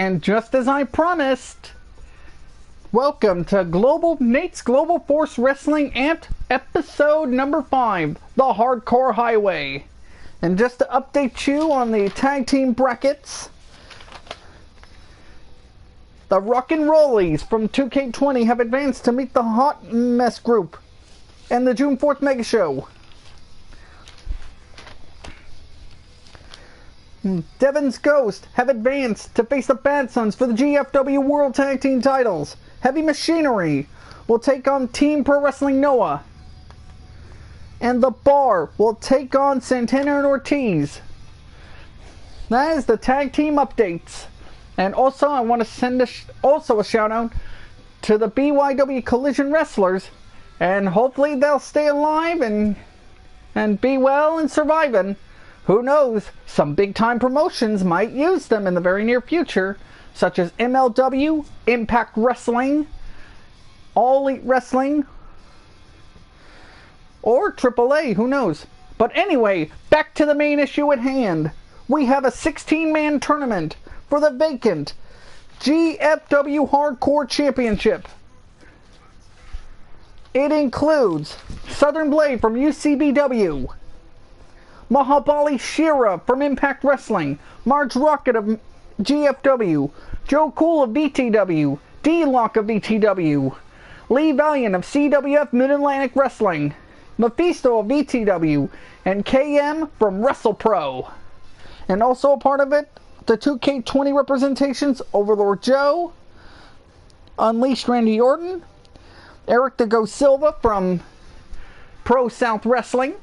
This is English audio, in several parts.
And just as I promised, welcome to Nate's Global Force Wrestling Amped episode number 5, The Hardcore Highway. And just to update you on the tag team brackets, the Rock and Rollies from 2K20 have advanced to meet the Hot Mess Group and the June 4th Mega Show. Devon's Ghost have advanced to face the Bad Sons for the GFW World Tag Team titles. Heavy Machinery will take on Team Pro Wrestling Noah. And The Bar will take on Santana and Ortiz. That is the tag team updates. And also, I want to send a shout out to the BYW Collision Wrestlers. And hopefully they'll stay alive and be well and surviving. Who knows, some big time promotions might use them in the very near future, such as MLW, Impact Wrestling, All Elite Wrestling, or AAA, who knows. But anyway, back to the main issue at hand. We have a 16-man tournament for the vacant GFW Hardcore Championship. It includes Southern Blade from UCBW, Mahabali Shera from Impact Wrestling, Marge Rocket of GFW, Joe Cool of BTW, D-Lock of BTW, Lee Valiant of CWF Mid-Atlantic Wrestling, Mephisto of BTW, and KM from WrestlePro. And also a part of it, the 2K20 representations, Overlord Joe, Unleashed Randy Orton, Eric the Go Silva from Pro South Wrestling,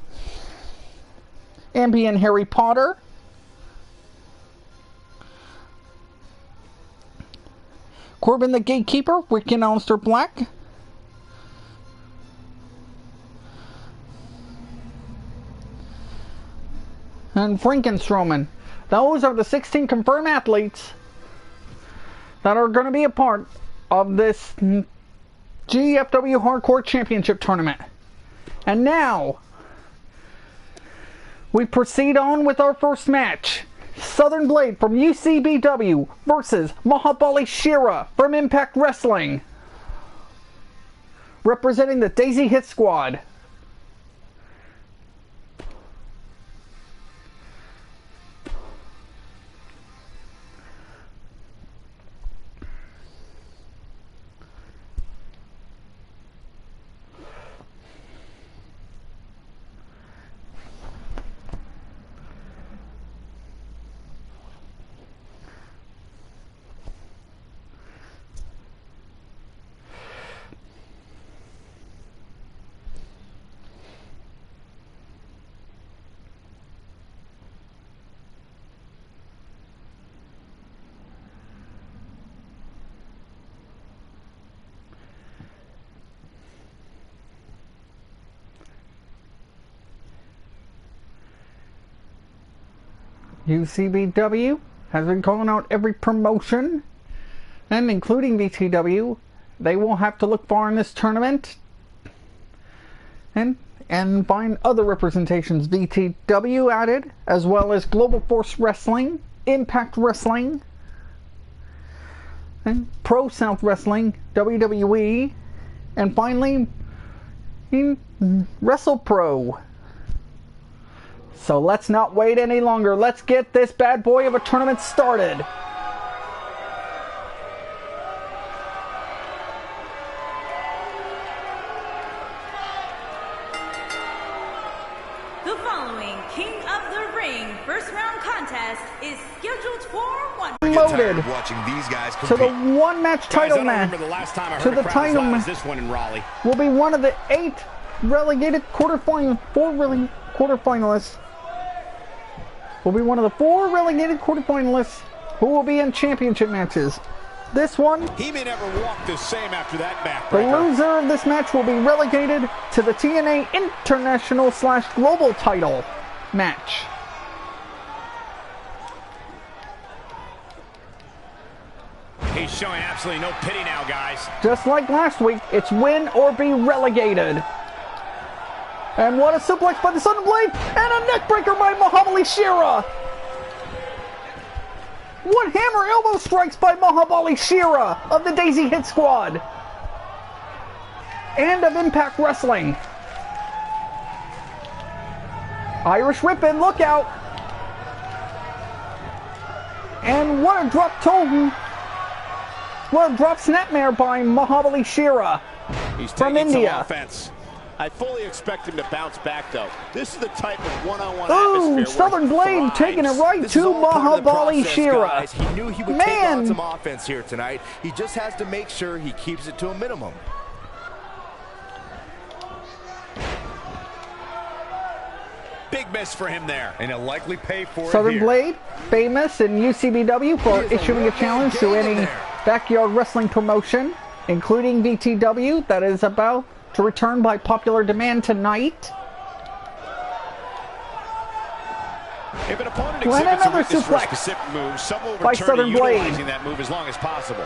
Ambient Harry Potter, Corbin the Gatekeeper, Rick and Aleister Black, and Frankenstrowman. Those are the 16 confirmed athletes that are going to be a part of this GFW Hardcore Championship Tournament. And now we proceed on with our first match. Southern Blade from UCBW versus Mahabali Shera from Impact Wrestling, representing the Daisy Hit Squad. UCBW has been calling out every promotion, and including BTW. They will have to look far in this tournament and find other representations. BTW added, as well as Global Force Wrestling, Impact Wrestling, and Pro South Wrestling, WWE, and finally WrestlePro. So let's not wait any longer. Let's get this bad boy of a tournament started. The following King of the Ring first round contest is scheduled for one. Promoted watching these guys to the one-match title match. To the title match. This one in Raleigh will be one of the 8 relegated quarterfinalists. Will be one of the 4 relegated quarterfinalists who will be in championship matches. This one, he may never walk the same after that backbreaker. The loser of this match will be relegated to the TNA International / Global title match. He's showing absolutely no pity now, guys. Just like last week, it's win or be relegated. And what a suplex by the Southern Blade, and a neckbreaker by Mahabali Shera. What hammer elbow strikes by Mahabali Shera of the Daisy Hit Squad and of Impact Wrestling. Irish Whip-In, look out. And what a drop toe. What a drop snapmare by Mahabali Shera from India. Offense. I fully expect him to bounce back, though. This is the type of one-on-one atmosphere. Ooh, atmosphere Southern Blade taking it right to Mahabali Shera. He knew he would take on some offense here tonight. He just has to make sure he keeps it to a minimum. Big miss for him there. And he'll likely pay for it Southern here. Blade, famous in UCBW for issuing a challenge to any backyard wrestling promotion, including VTW, that is about to return by popular demand tonight. If an opponent And exhibits a another weakness for a suplex specific move, some will by return Southern to Blade. utilizing that move as long as possible.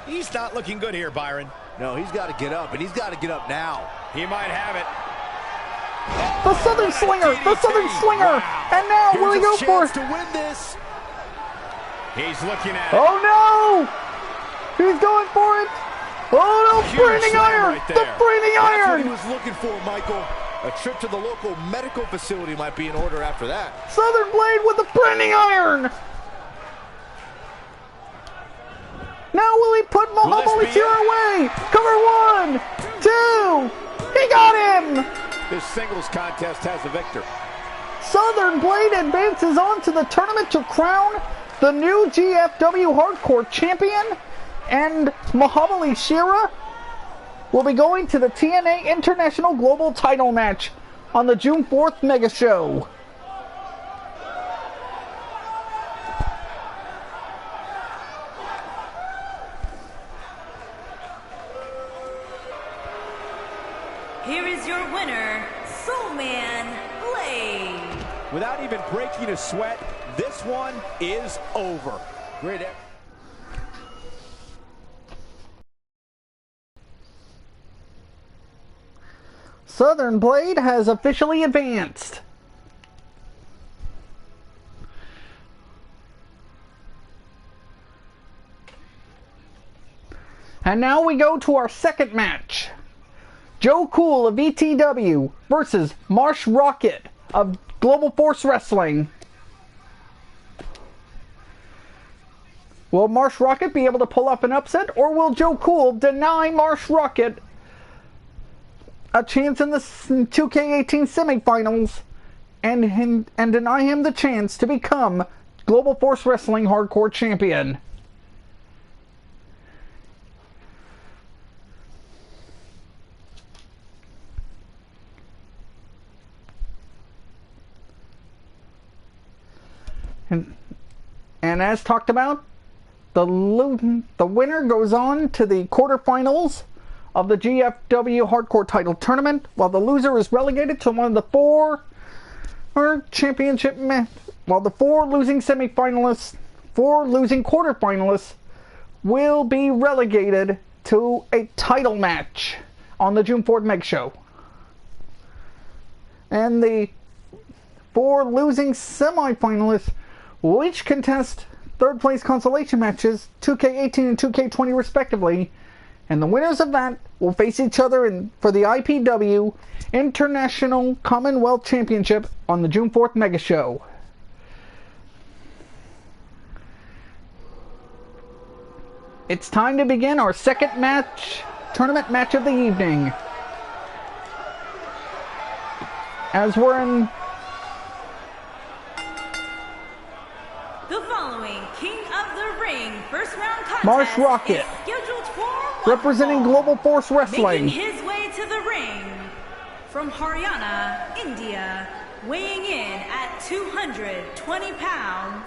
He's not looking good here, Byron. No, he's got to get up, and he's got to get up now. He might have it. The Southern Slinger, the Southern Slinger, and now will he go for it? To win this. He's looking at it. Oh no! He's going for it! Oh no, branding iron! Right The there. branding That's what iron! he was looking for, Michael. A trip to the local medical facility might be in order after that. Southern Blade with the branding iron! Now will he put Mahabali Shera away? Cover 1, 2, he got him! This singles contest has a victor. Southern Blade advances on to the tournament to crown the new GFW Hardcore Champion, and Mahabali Shera will be going to the TNA International Global Title match on the June 4th Mega Show. Here is your winner, Soulman Blade. Without even breaking a sweat, this one is over. Great. Southern Blade has officially advanced. And now we go to our second match. Joe Cool of VTW versus Marsh Rocket of Global Force Wrestling. Will Marsh Rocket be able to pull off an upset, or will Joe Cool deny Marsh Rocket a chance in the 2K18 semifinals and deny him the chance to become Global Force Wrestling Hardcore Champion? And as talked about, the winner goes on to the quarterfinals of the GFW Hardcore Title Tournament, while the loser is relegated to one of the four championship matches. While the four losing quarterfinalists will be relegated to a title match on the June 4th Meg Show. And the four losing semifinalists will each contest third place consolation matches, 2K18 and 2K20 respectively, and the winners of that will face each other for the IPW International Commonwealth Championship on the June 4th Mega Show. It's time to begin our second tournament match of the evening. As we're in The following King of the Ring first round contest Marsh Rocket, is scheduled for one representing fall. Global Force Wrestling. Making his way to the ring from Haryana, India, weighing in at 220 pounds.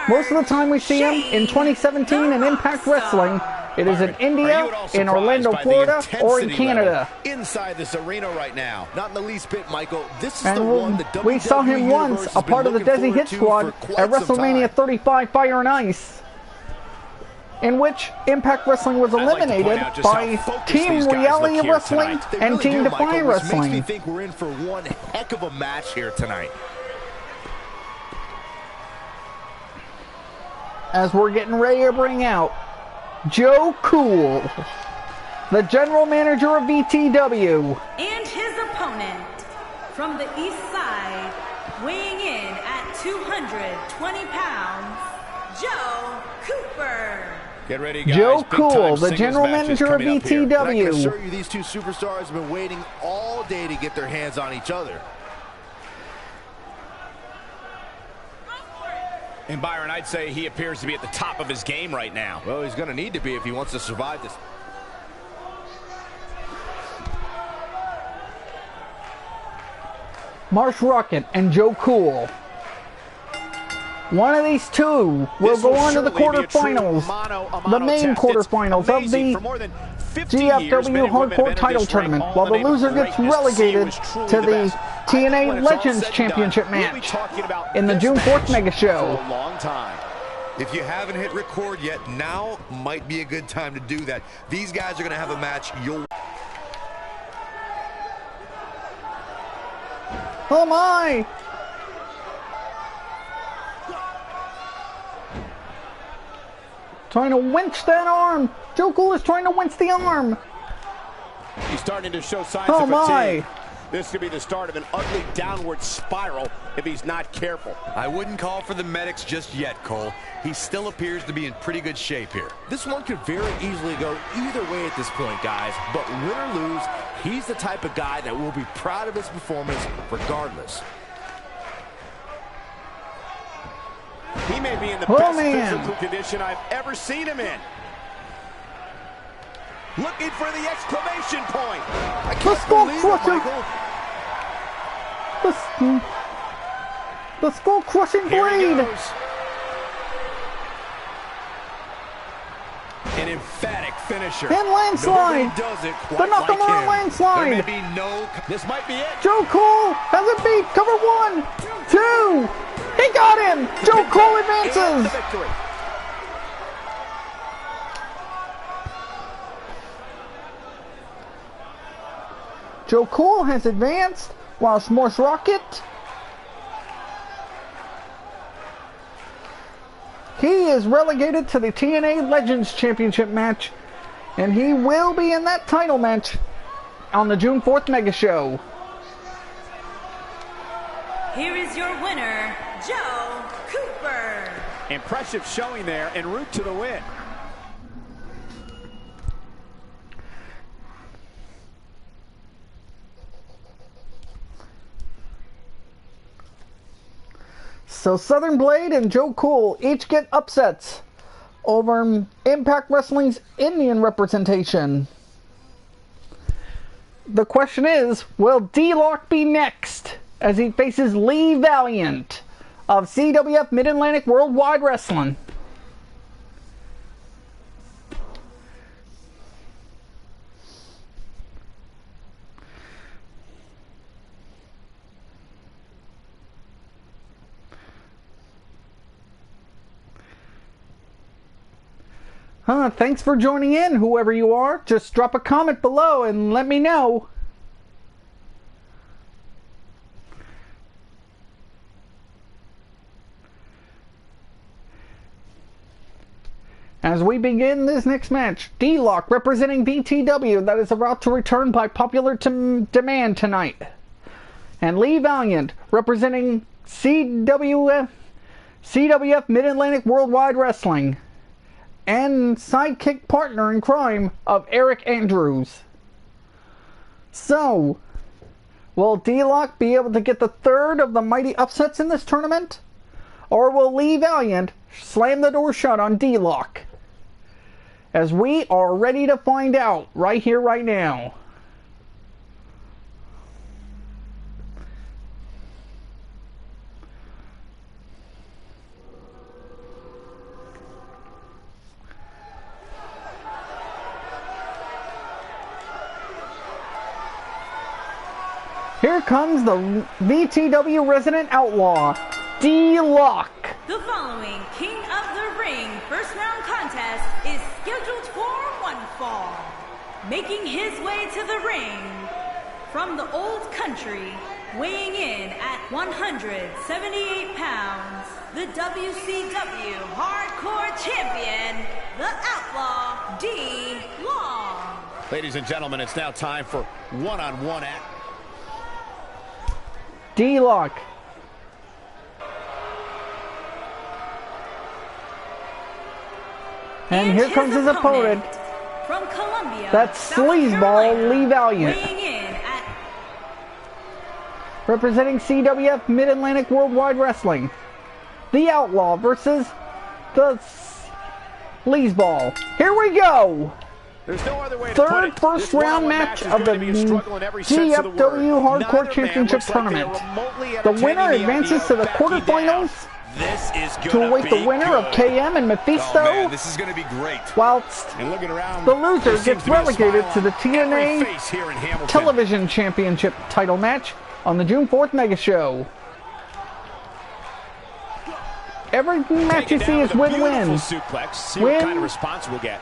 Most of the time we see him in 2017 in Impact Wrestling. It is in India, in Orlando, Florida, or in Canada. Inside this arena right now. Not in the least bit, Michael. This is And the one the WWE we saw him once, Universe a has been part of the looking Desi Hit forward Squad to for at quite some WrestleMania time. 35 Fire and Ice, in which Impact Wrestling was I'd like to point eliminated out just how by focused Team these guys Reality look here Wrestling tonight. They and really Team do, Michael, Defy which makes me Wrestling. think we're in for one heck of a match here tonight. as we're getting ready to bring out Joe Cool, the general manager of VTW. And his opponent from the east side, weighing in at 220 pounds, Joe Cooper. Get ready, guys. Joe Big Cool, time the singles general matches manager of coming up here. And I can VTW. assure you, these two superstars have been waiting all day to get their hands on each other. And Byron, I'd say he appears to be at the top of his game right now. Well, he's going to need to be if he wants to survive this. Marsh Rocket and Joe Cool. One of these two will go on to the quarterfinals, the main quarterfinals of the GFW Hardcore title tournament, while the loser gets relegated to the TNA Legends Championship match in the June 4th Mega Show. If you haven't hit record yet, now might be a good time to do that. These guys are going to have a match you'll... Oh my! Trying to winch that arm. Joe Cool is trying to winch the arm. He's starting to show signs Oh of my! fatigue. This could be the start of an ugly downward spiral if he's not careful. I wouldn't call for the medics just yet, Cole. He still appears to be in pretty good shape here. This one could very easily go either way at this point, guys. But win or lose, he's the type of guy that will be proud of his performance regardless. He may be in the Oh, best man. physical condition I've ever seen him in. Looking for the exclamation point. I The can't skull believe it, crusher. Michael. The skull crushing Here he blade. goes. An emphatic finisher. And landslide. Nobody does it The quite Nakamura like him. landslide. There may be no... This might be it. Joe Cool has it beat. Cover 1, 2. He got him. Joe Cool And the advances. victory. Joe Cool has advanced, while Marsh Rocket, he is relegated to the TNA Legends Championship match, and he will be in that title match on the June 4th Mega Show. Here is your winner, Joe Cooper. Impressive showing there en route to the win. So Southern Blade and Joe Cool each get upsets over Impact Wrestling's Indian representation. The question is, will D-Lock be next as he faces Lee Valiant of CWF Mid-Atlantic Worldwide Wrestling? Thanks for joining in, whoever you are. Just drop a comment below and let me know. As we begin this next match, D-Lock representing VTW that is about to return by popular demand tonight. And Lee Valiant representing CWF Mid-Atlantic Worldwide Wrestling. And sidekick partner in crime of Eric Andrews. So, will D-Lock be able to get the third of the mighty upsets in this tournament? Or will Lee Valiant slam the door shut on D-Lock? As we are ready to find out right here, right now. Here comes the VTW resident outlaw, D-Lock. The following King of the Ring first round contest is scheduled for one fall. Making his way to the ring from the old country, weighing in at 178 pounds, the WCW Hardcore Ladies and gentlemen, it's now time for one-on-one act. D-Lock. And here comes his opponent. From Colombia, That's South sleazeball Carolina, Lee Valiant. weighing in at Representing CWF Mid-Atlantic Worldwide Wrestling. The Outlaw versus the sleazeball. Here we go. There's no other way to put Third it. first This round one-on-one match is of going the to be a struggle in every sense of the word. GFW Hardcore Neither man Championship looks like they are Tournament. remotely The winner entertaining the advances idea to the of backing quarterfinals This is to gonna await be the winner of good. KM and Oh, Mephisto, man, this is going to be great. whilst And looking around, the loser there seems gets to be a relegated smile to the on every TNA face here in Hamilton. Television Championship title match on the June 4th Mega Show. Every match you Taken see down is with a beautiful win-win. suplex. See Win. what kind of response we'll get.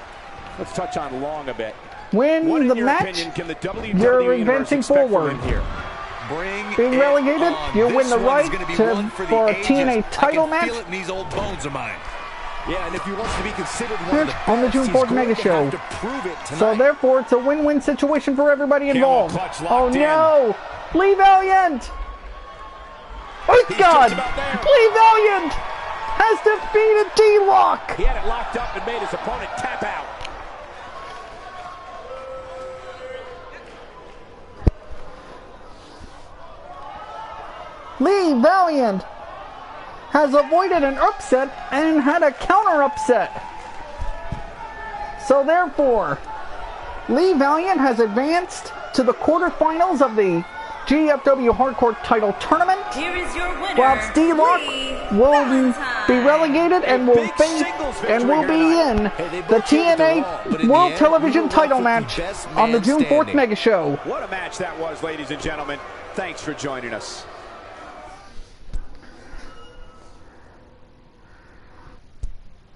Let's touch on Long a bit. Win What, in the your match, opinion, can the WWE you're Universe advancing expect from forward. him here? Being it relegated, on. you This win the one right is gonna be to one for the for a ages. TNA title I can match feel it in these old bones of mine. Yeah, and if he wants to be considered one of the on the best, June he's 4th going Mega to Show. have to prove it tonight. So therefore, it's a win-win situation for everybody involved. clutch Oh locked in. no! Lee Valiant! Oh He's God! just about there. Lee Valiant has defeated D-Lock! He had it locked up and made his opponent tap out. Lee Valiant has avoided an upset and had a counter upset. So therefore, Lee Valiant has advanced to the quarterfinals of the GFW Hardcore title tournament, here is your winner. whilst D-Lock Lee will Valentine. be relegated and will Big face singles and victory will here be tonight. in Hey, they the both gave it their all, TNA but in the World end, Television we were title left with match the best on the man June 4th standing. Mega Show. What a match that was, ladies and gentlemen. Thanks for joining us.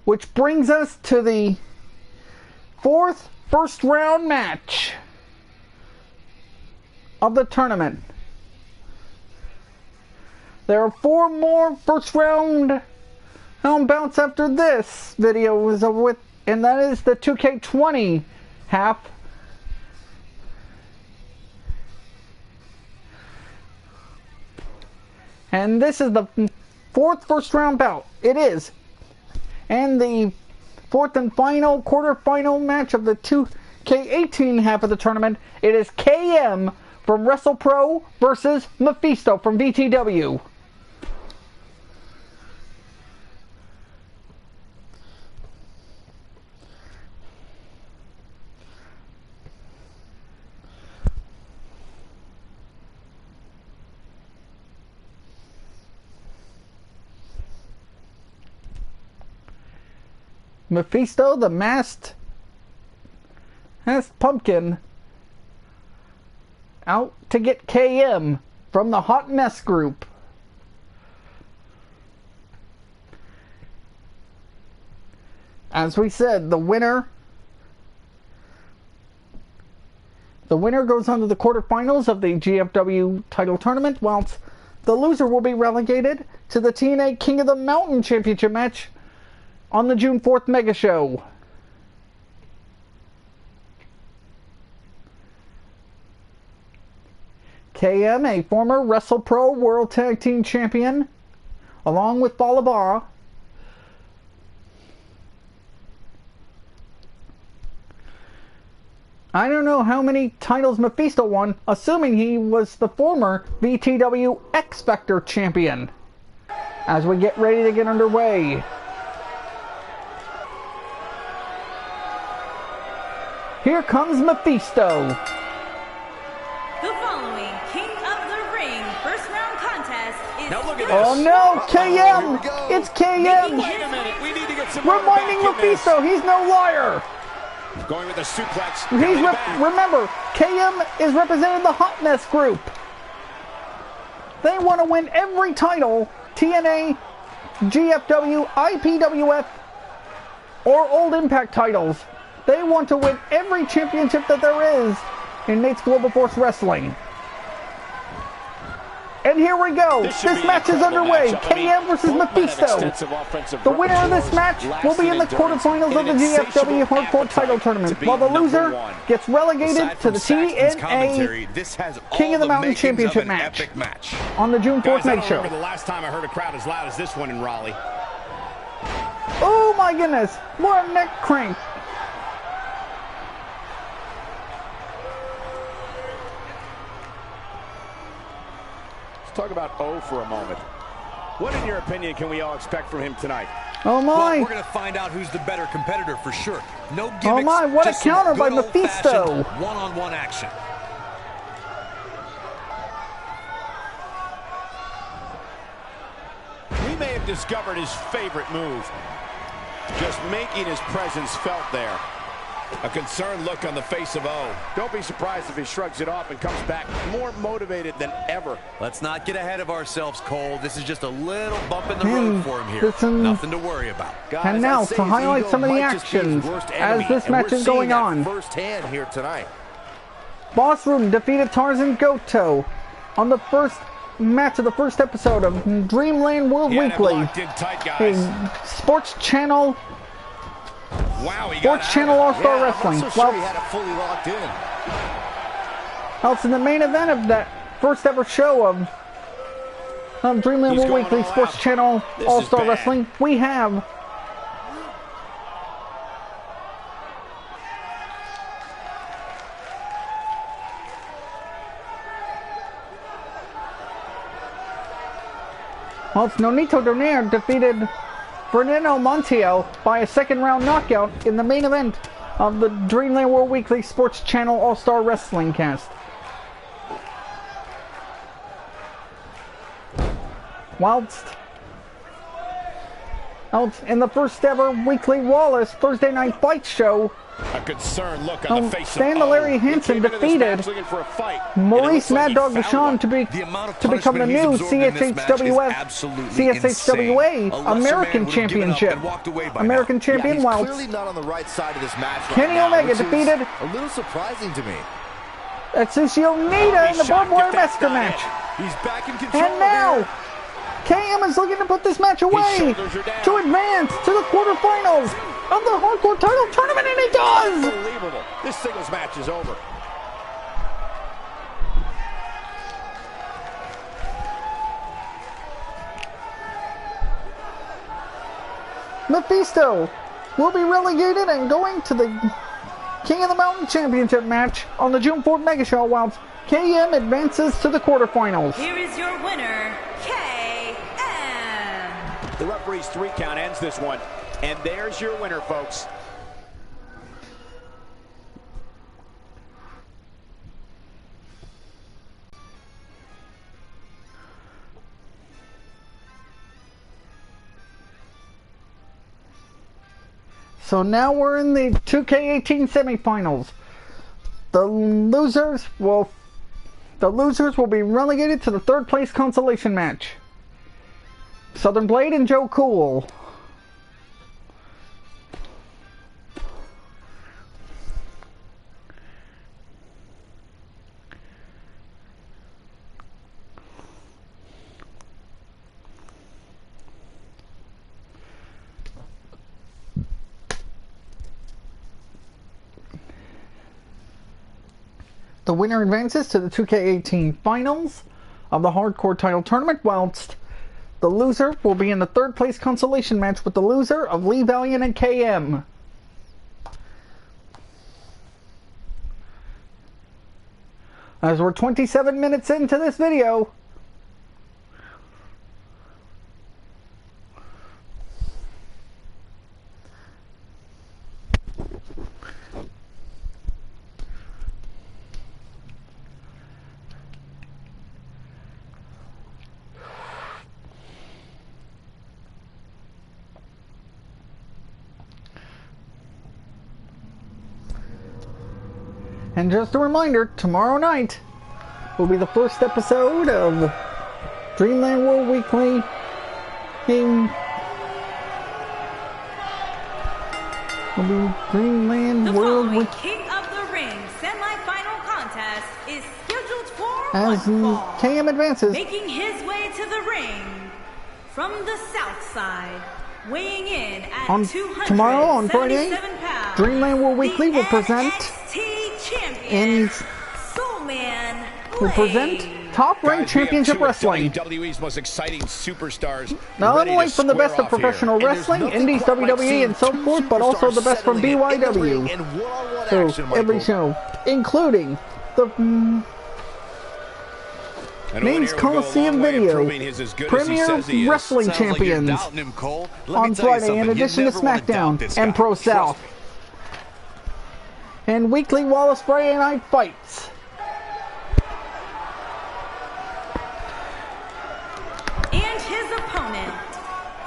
Which brings us to the fourth first round match of the tournament. There are 4 more first round bouts after this video is over with, and that is the 2K20 half. And this is the 4th first round bout. It is. And the 4th and final quarterfinal match of the 2K18 half of the tournament. It is KM from WrestlePro versus Mephisto from VTW. Mephisto, the masked pumpkin, out to get KM from the Hot Mess group. As we said, the winner goes on to the quarterfinals of the GFW title tournament, whilst the loser will be relegated to the TNA King of the Mountain Championship match on the June 4th Mega Show. KM, a former WrestlePro World Tag Team Champion, along with Balaba, I don't know how many titles Mephisto won, assuming he was the former VTW X Factor champion. As we get ready to get underway. Here comes Mephisto. The following King of the Ring first round contest is Now look at Oh this. no, KM! here we go. It's KM! Wait a minute. We need to get some more Reminding back in this. Mephisto, he's no liar! Going with a suplex. He's Coming back. remember, KM is representing the Hot Mess group. They want to win every title, TNA, GFW, IPWF, or Old Impact titles. They want to win every championship that there is in Nate's Global Force Wrestling. And here we go. This match is underway. KM versus Mephisto. The winner of this match will be in the quarterfinals of the GFW Hardcore title tournament, while the loser gets relegated to the TNA King of the Mountain Championship match on the June 4th Night Show. The last time I heard a crowd as loud as this one in Raleigh. Oh my goodness. What a neck crank. Talk about O for a moment. What, in your opinion, can we all expect from him tonight? Oh my! Well, we're going to find out who's the better competitor for sure. No gimmicks. Oh my! What a counter by Mephisto! One-on-one action. We may have discovered his favorite move. Just making his presence felt there. A concerned look on the face of O. Don't be surprised if he shrugs it off and comes back more motivated than ever. Let's not get ahead of ourselves, Cole. This is just a little bump in the road for him here. Nothing to worry about. Guys, and now to highlight some of the actions as this match is going on. Firsthand here tonight. Boss Room defeated Tarzan Goto on the first match of the first episode of Dreamland World Weekly, a sports channel. Wow, Sports Channel All-Star Wrestling. Sure he had it fully locked in. Also, in the main event of that first ever show of Dreamland World Weekly Sports Channel All-Star Wrestling, we have Nonito Donaire defeated Fernando Montiel by a second-round knockout in the main event of the Dreamland World Weekly Sports Channel All-Star Wrestling cast. Whilst out in the first ever Weekly Wallace Thursday Night Fight show, a concerned look on the face Stan the Larry Hansen defeated Maurice Mad Dog Vachon to become the new CSHWA American Championship. American Champion, while clearly not on the right side of this match right Kenny now, Omega defeated a little surprising to me. Atsushi Onita in the Barbed Wire Massacre match. He's back in control. And now, KM is looking to put this match away to advance to the quarterfinals of the Hardcore title tournament, and he does! Unbelievable. This singles match is over. Mephisto will be relegated and going to the King of the Mountain Championship match on the June 4th Mega Show, whilst KM advances to the quarterfinals. Here is your winner, KM. The referee's 3 count ends this one. And there's your winner, folks. So now we're in the 2K18 semifinals. The losers will be relegated to the third place consolation match. Southern Blade and Joe Cool. The winner advances to the 2K18 finals of the Hardcore title tournament, whilst the loser will be in the third place consolation match with the loser of Lee Valiant and KM. As we're 27 minutes into this video, and just a reminder, tomorrow night will be the first episode of Dreamland World Weekly Dreamland The World following Weekly. King of the Ring ring semi-final contest is scheduled for As one fall. KM advances. Making his way to the ring from the south side, weighing in at On 277 tomorrow on Friday, pounds, Dreamland World Weekly will present NXT champion, and Soulman will present Blade. Top Rank Championship Wrestling. WWE's most exciting superstars. Not ready only to from the square best of off here. professional wrestling, indies, WWE, and so forth, but also the best from BYW. So, every show, including the Men's Coliseum Video, Premier Wrestling Champions on Friday, in addition to SmackDown and Pro South. And weekly Wallace Friday Night Fights. And his opponent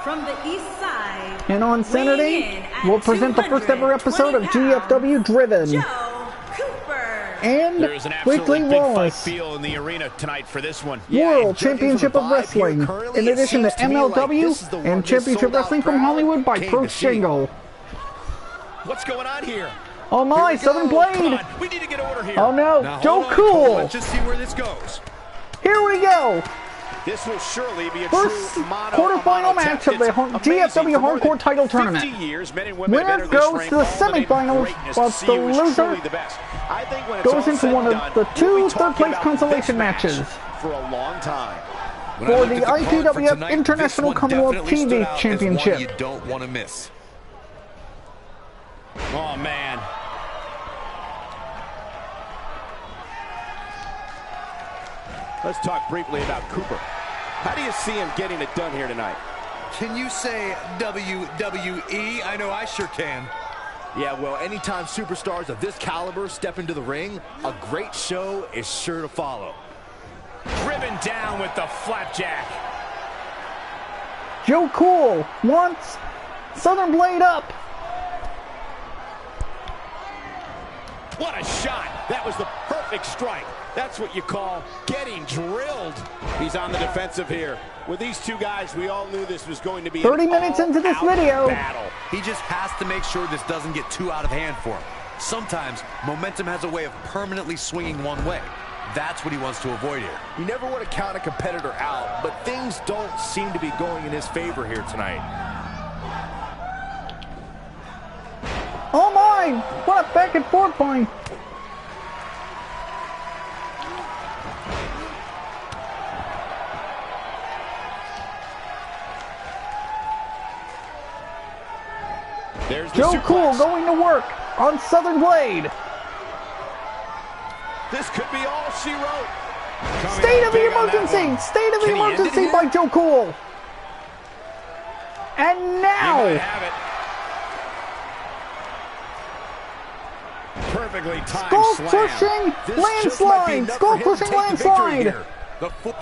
from the east side. And on Saturday, we'll present the first ever episode of GFW Driven. Joe Cooper. And There's an weekly absolutely big fight Wallace feel in the arena tonight for this one. World Championship of Wrestling, in addition to MLW and Championship Wrestling from Hollywood by Pro Shingo. What's going on here? Oh my, Southern Blade! We need to get order here. Oh no, Now, Joe hold on, Cool! Let's just see where this goes. Here we go! This will surely be a First true quarterfinal match of the GFW Hardcore Title Tournament. Winner goes to the semifinals, whilst the loser goes into one of the two third-place consolation matches for a long time. for the IPWF International Commonwealth TV Championship. You don't want to miss. Oh man. Let's talk briefly about Cooper. How do you see him getting it done here tonight? Can you say WWE? I know I sure can. Yeah, well, anytime superstars of this caliber step into the ring, a great show is sure to follow. Driven down with the flapjack. Joe Cool wants Southern Blade up. What a shot. That was the perfect strike. That's what you call getting drilled. He's on the defensive here. With these two guys, we all knew this was going to be 30 minutes into this video. Battle. He just has to make sure this doesn't get too out of hand for him. Sometimes momentum has a way of permanently swinging one way. That's what he wants to avoid here. You never want to count a competitor out, but things don't seem to be going in his favor here tonight. Oh my! What a back and forth point! There's the Joe suplex. Cool going to work on Southern Blade. This could be all she wrote. State of the emergency! State of the Can he end it emergency here? by Joe Cool. And He might now, have it. Perfectly timed skull slam. crushing This just might be landslide! enough Skull for him to crushing take the victory landslide! here.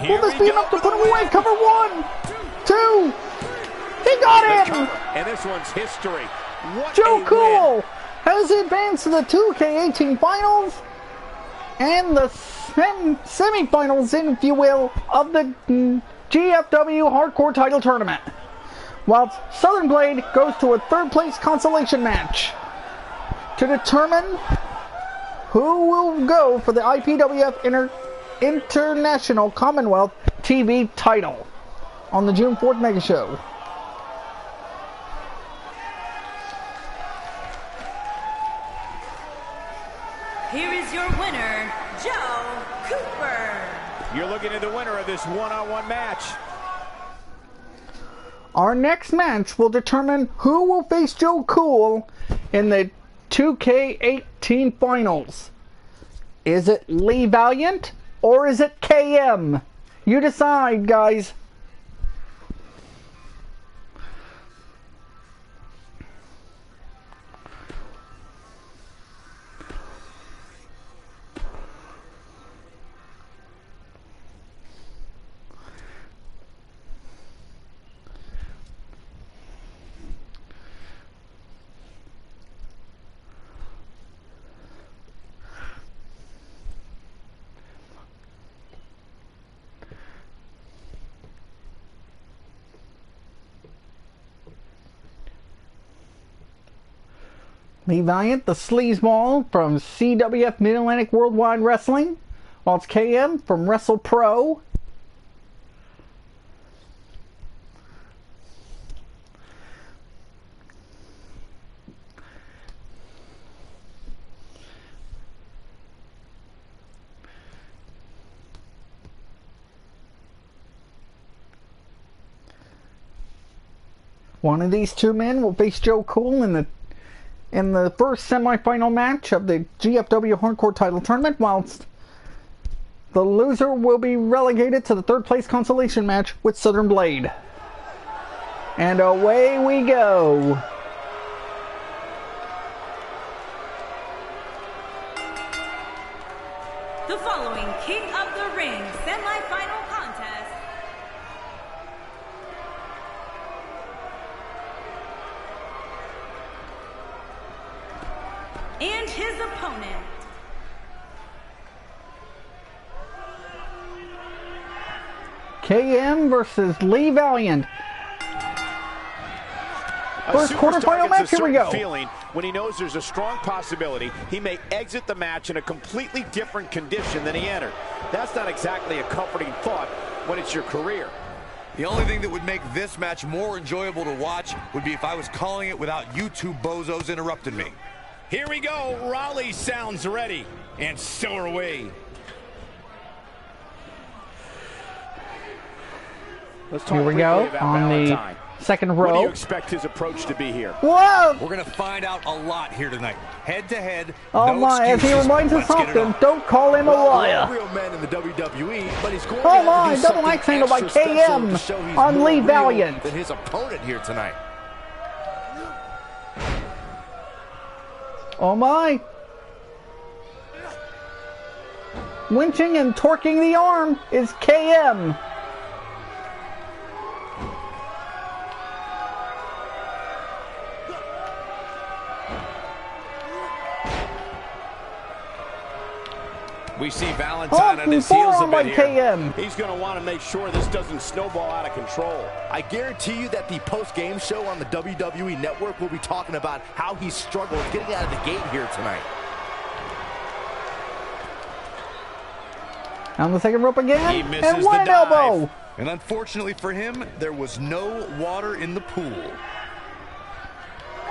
Here Will this we be go enough to for put the him away? win. Cover 1, 2. He got him! And this one's history. What Joe a Cool win. has advanced to the 2K18 finals and the semifinals, if you will, of the GFW Hardcore Title Tournament. Whilst Southern Blade goes to a third-place consolation match to determine who will go for the IPWF International Commonwealth TV title on the June 4th Mega Show. Here is your winner, Joe Cooper. You're looking at the winner of this one-on-one match. Our next match will determine who will face Joe Cool in the 2K18 finals. Is it Lee Valiant or is it KM? You decide, guys. Lee Valiant, the sleazeball from CWF Mid-Atlantic Worldwide Wrestling, while it's KM from Wrestle Pro. One of these two men will face Joe Cool in the first semifinal match of the GFW Hardcore title tournament, whilst the loser will be relegated to the third place consolation match with Southern Blade. And away we go. The following King of the Ring semifinal contest and his opponent, KM versus Lee Valiant. First quarterfinal match, here we go. Feeling when he knows there's a strong possibility he may exit the match in a completely different condition than he entered. That's not exactly a comforting thought when it's your career. The only thing that would make this match more enjoyable to watch would be if I was calling it without you two bozos interrupting me. Here we go. Raleigh sounds ready, and so are we. Let's talk Here we go on the second row. What do you expect his approach to be here? Whoa! We're going to find out a lot here tonight. Head to head. Oh no my, as he excuses. reminds us Let's get it often, on. don't call him a liar. Real men in the WWE, but he's going Oh to my, have to do double something axe handle by extra special KM to show he's on more Lee real Valiant. than his opponent here tonight. Oh my. Winching and torquing the arm is KM. We see Valentine on his heels a forearm by bit here. KM. He's going to want to make sure this doesn't snowball out of control. I guarantee you that the post-game show on the WWE Network will be talking about how he struggled getting out of the gate here tonight. On the second rope He again, misses and the one dive. elbow. And unfortunately for him, there was no water in the pool.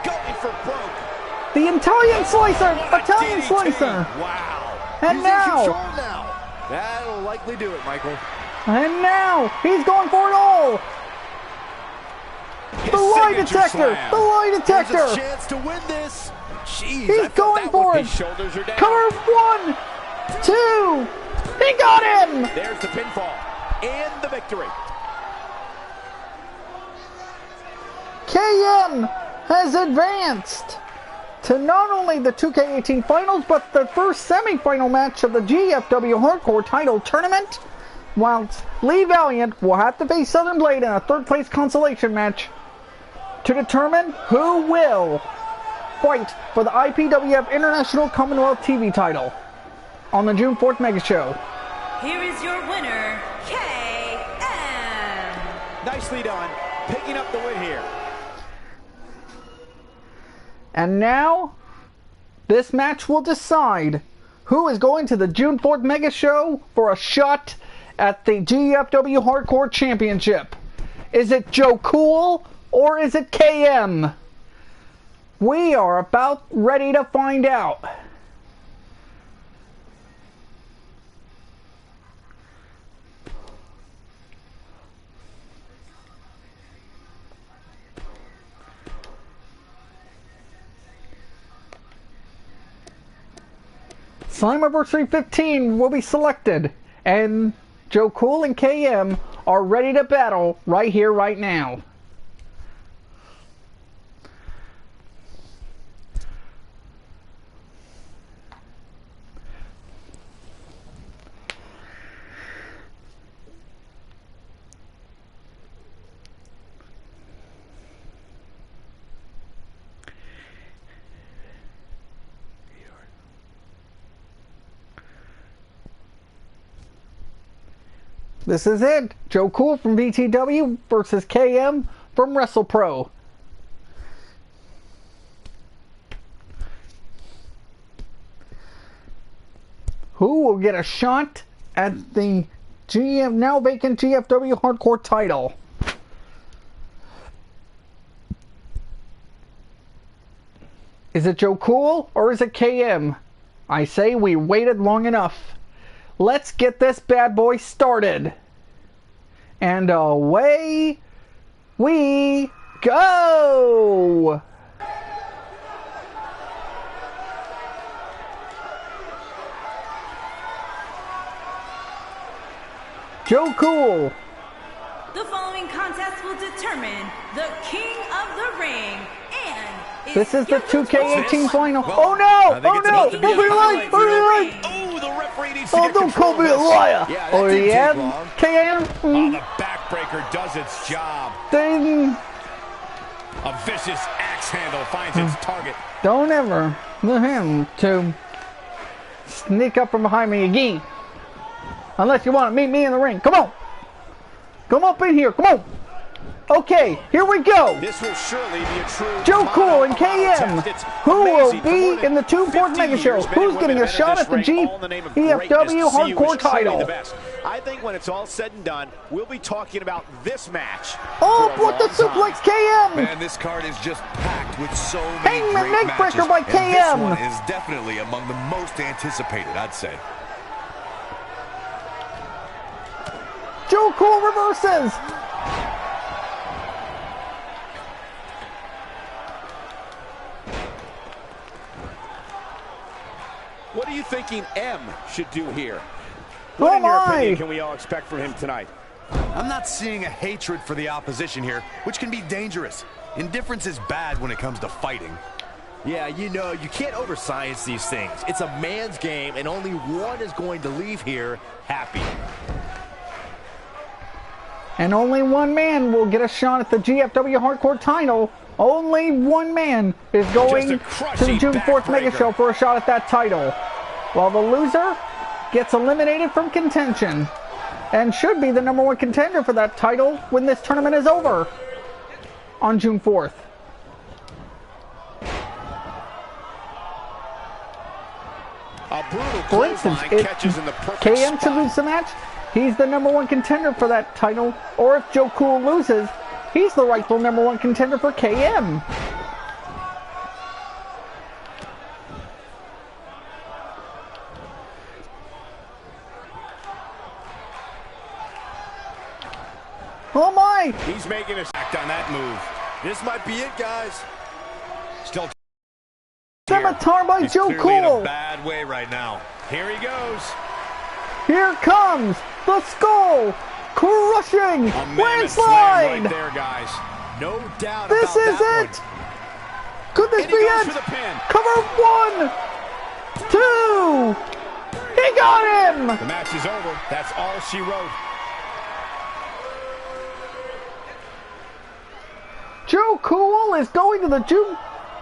Going for broke. The Italian slicer, What a Italian DDT. slicer. Wow. And He's now, in control now. That'll likely do it, Michael. and now, he's going for it all. His The lie signature detector, slam. the lie There's a detector. chance to win this. Jeez, He's I thought going that for would it. be shoulders are down. Cover 1, 2. He got him. There's the pinfall and the victory. KM has advanced to not only the 2K18 finals, but the first semifinal match of the GFW Hardcore title tournament, whilst Lee Valiant will have to face Southern Blade in a third place consolation match to determine who will fight for the IPWF International Commonwealth TV title on the June 4th Mega Show. here is your winner, KM. Nicely done. Picking up the win here. And now, this match will decide who is going to the June 4th Mega Show for a shot at the GFW Hardcore Championship. Is it Joe Cool or is it KM? We are about ready to find out. Slammiversary 15 will be selected, and Joe Cool and KM are ready to battle right here, right now. This is it. Joe Cool from BTW versus KM from WrestlePro. who will get a shot at the now vacant GFW Hardcore title. Is it Joe Cool or is it KM? I say we waited long enough. Let's get this bad boy started. And away we go! Joe Cool. The following contest will determine the King of the Ring and this is the 2K18 final. Well, Oh no! Oh no! about to be a Referee line! Oh, the referee needs to Oh, get don't call me a control of this. liar! Yeah, that Oh didn't take yeah? long. KM? Oh, the backbreaker does its job. Ding! A vicious axe handle finds its target. Don't ever let him to sneak up from behind me again. Unless you want to meet me in the ring. Come on! Come up in here, come on! Okay, here we go! This will surely be a true Joe Cool and mano-a-mano KM, test. It's who will amazing. For more be than in the 2-4 50 Mega Show? years, men Who's and getting women a have shot entered at the this ring all in the name of greatness GFW to see who is Hardcore truly title? the best. I think when it's all said and done, we'll be talking about this match. Oh, for a what the long time. suplex KM! Man, this card is just packed with so many Hangman great neckbreaker matches. by And KM. this one is definitely among the most anticipated, I'd say. Joe Cool reverses! What are you thinking M should do here? Oh What, in your my! opinion, can we all expect from him tonight? I'm not seeing a hatred for the opposition here, which can be dangerous. Indifference is bad when it comes to fighting. Yeah, you know, you can't overscience these things. It's a man's game, and only one is going to leave here happy. And only one man will get a shot at the GFW Hardcore title. Only one man is going to the crushing June 4th Mega backbreaker. Show for a shot at that title. While the loser gets eliminated from contention and should be the #1 contender for that title when this tournament is over on June 4th. A brutal For instance, clothesline if catches in the perfect KM should spot. lose the match, he's the #1 contender for that title. Or if Joe Cool loses, he's the rightful #1 contender for KM. Oh my! He's making a act on that move. This might be it, guys. Still Scimitar by He's Joe clearly in Cool. a bad way right now. here he goes. Here comes the skull crushing A mammoth slam landslide. right there, guys. No doubt This about is that it. one. Could this And be he goes it? for the pin. Cover 1, 2. He got him. The match is over. That's all she wrote. Joe Cool is going to the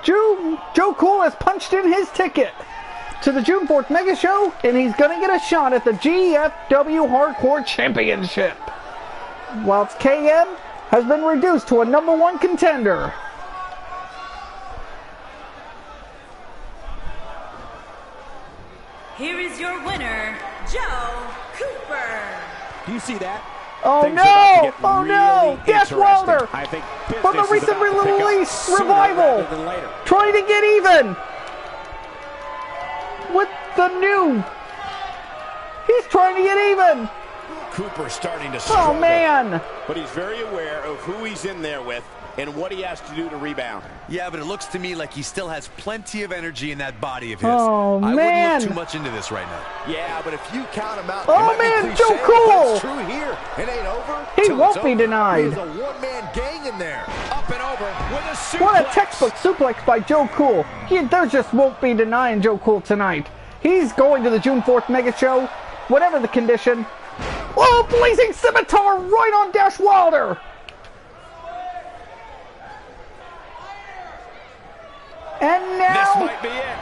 Joe Cool has punched in his ticket to the June 4th Mega Show, and he's going to get a shot at the GFW Hardcore Championship. Whilst KM has been reduced to a #1 contender. Here is your winner, Joe Cooper. Do you see that? Oh Things are about to no! get Oh really no! Dash interesting. Wilder I think from the business is recently about to pick up released sooner Revival, rather than later. trying to get even with the new. He's trying to get even. Cooper starting to struggle. Oh man! But he's very aware of who he's in there with and what he has to do to rebound. Yeah, but it looks to me like he still has plenty of energy in that body of his. Oh, I man. wouldn't look too much into this right now. Yeah, but if you count him out, Oh, it might man, be Joe cliche, Cool. but it's true here. It ain't over. He till won't it's be over. denied. There's a one-man gang in there. Up and over with a suplex. What a textbook suplex by Joe Cool. There just won't be denying Joe Cool tonight. He's going to the June 4th Mega Show, whatever the condition. Oh, blazing scimitar right on Dash Wilder. And This now, might be it.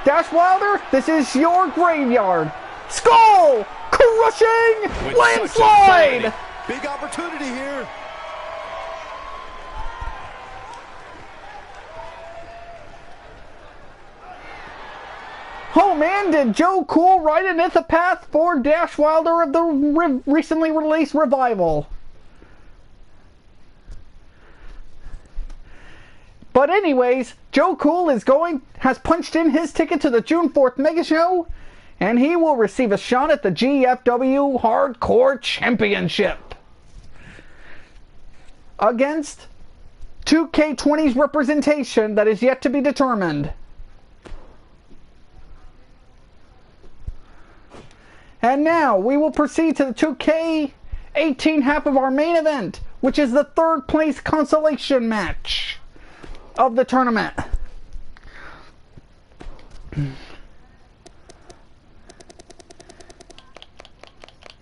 Dash Wilder, this is your graveyard. Skull crushing With landslide. such Big opportunity here. Oh man, did Joe Cool ride into the path for Dash Wilder of the recently released Revival? But anyways, Joe Cool has punched in his ticket to the June 4th Mega Show, and he will receive a shot at the GFW Hardcore Championship against 2K20's representation that is yet to be determined. And now we will proceed to the 2K18 half of our main event, which is the third place consolation match of the tournament.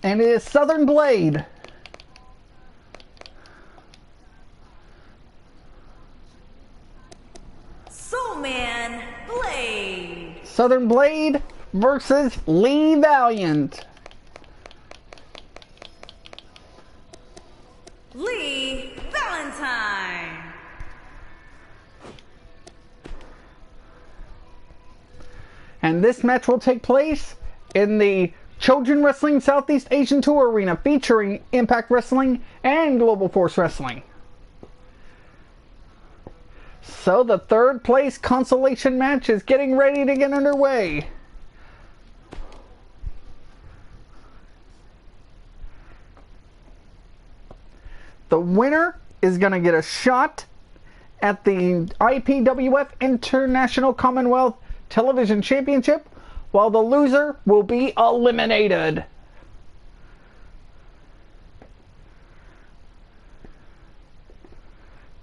And it is Southern Blade Soulman Blade. Southern Blade versus Lee Valiant. Lee Valentine. And this match will take place in the Children Wrestling Southeast Asian Tour Arena, featuring Impact Wrestling and Global Force Wrestling. So the third place consolation match is getting ready to get underway. The winner is going to get a shot at the IPWF International Commonwealth Television Championship, while the loser will be eliminated.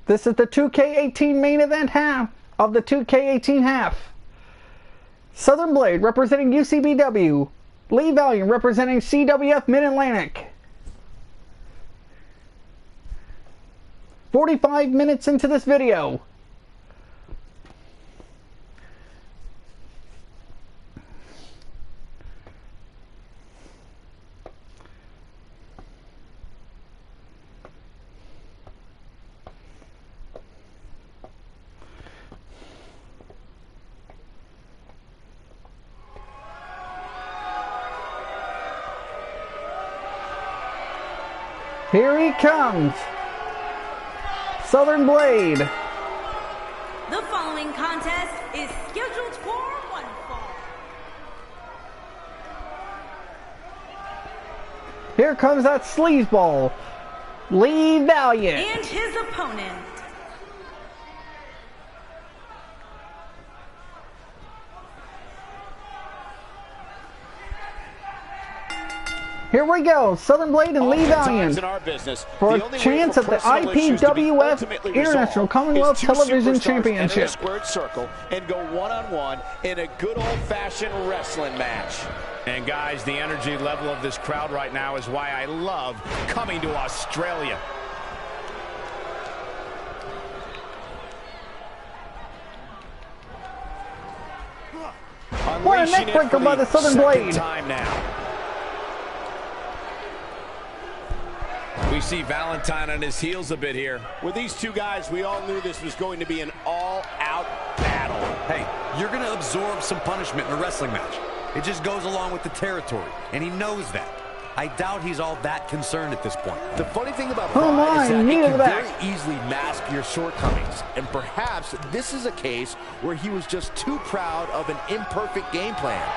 This is the 2K18 main event half of the 2K18 half. Southern Blade representing UCBW. Lee Valiant representing CWF Mid-Atlantic. 45 minutes into this video. Here he comes, Southern Blade. The following contest is scheduled for one fall. Here comes that sleazeball, Lee Valiant. And his opponent. Here we go, Southern Blade and Lee Valiant for a chance at the IPWF International Commonwealth Television Championship. Squared circle and go one-on-one in a good old-fashioned wrestling match. And guys, the energy level of this crowd right now is why I love coming to Australia. What a neck breaker by the Southern Blade. Time now. We see Valentine on his heels a bit here. With these two guys, we all knew this was going to be an all-out battle. Hey, you're going to absorb some punishment in a wrestling match. It just goes along with the territory, and he knows that. I doubt he's all that concerned at this point. The funny thing about pride is that it can very easily mask your shortcomings. And perhaps this is a case where he was just too proud of an imperfect game plan.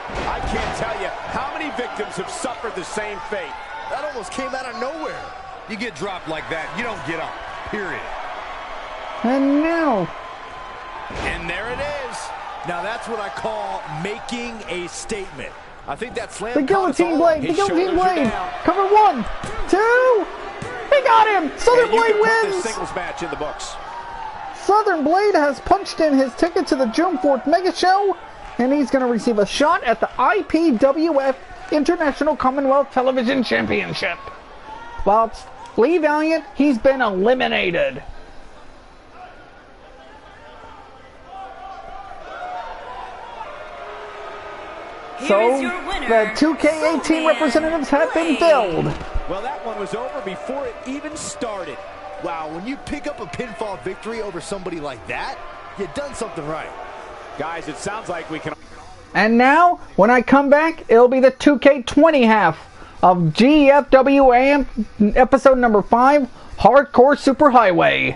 I can't tell you how many victims have suffered the same fate. That almost came out of nowhere. You get dropped like that, you don't get up, period. And now. And there it is. Now that's what I call making a statement. I think that slam. The guillotine blade, the guillotine blade. Cover 1, 2. He got him. Southern Blade wins. This singles match in the books. Southern Blade has punched in his ticket to the June 4th Mega Show, and he's going to receive a shot at the IPWF International Commonwealth Television Championship. Whilst Lee Valiant, he's been eliminated. So, the 2K18 representatives have been filled. Well, that one was over before it even started. Wow, when you pick up a pinfall victory over somebody like that, you've done something right. Guys, it sounds like we can... And now, when I come back, it'll be the 2K20 half of GFW episode number 5, Hardcore Superhighway.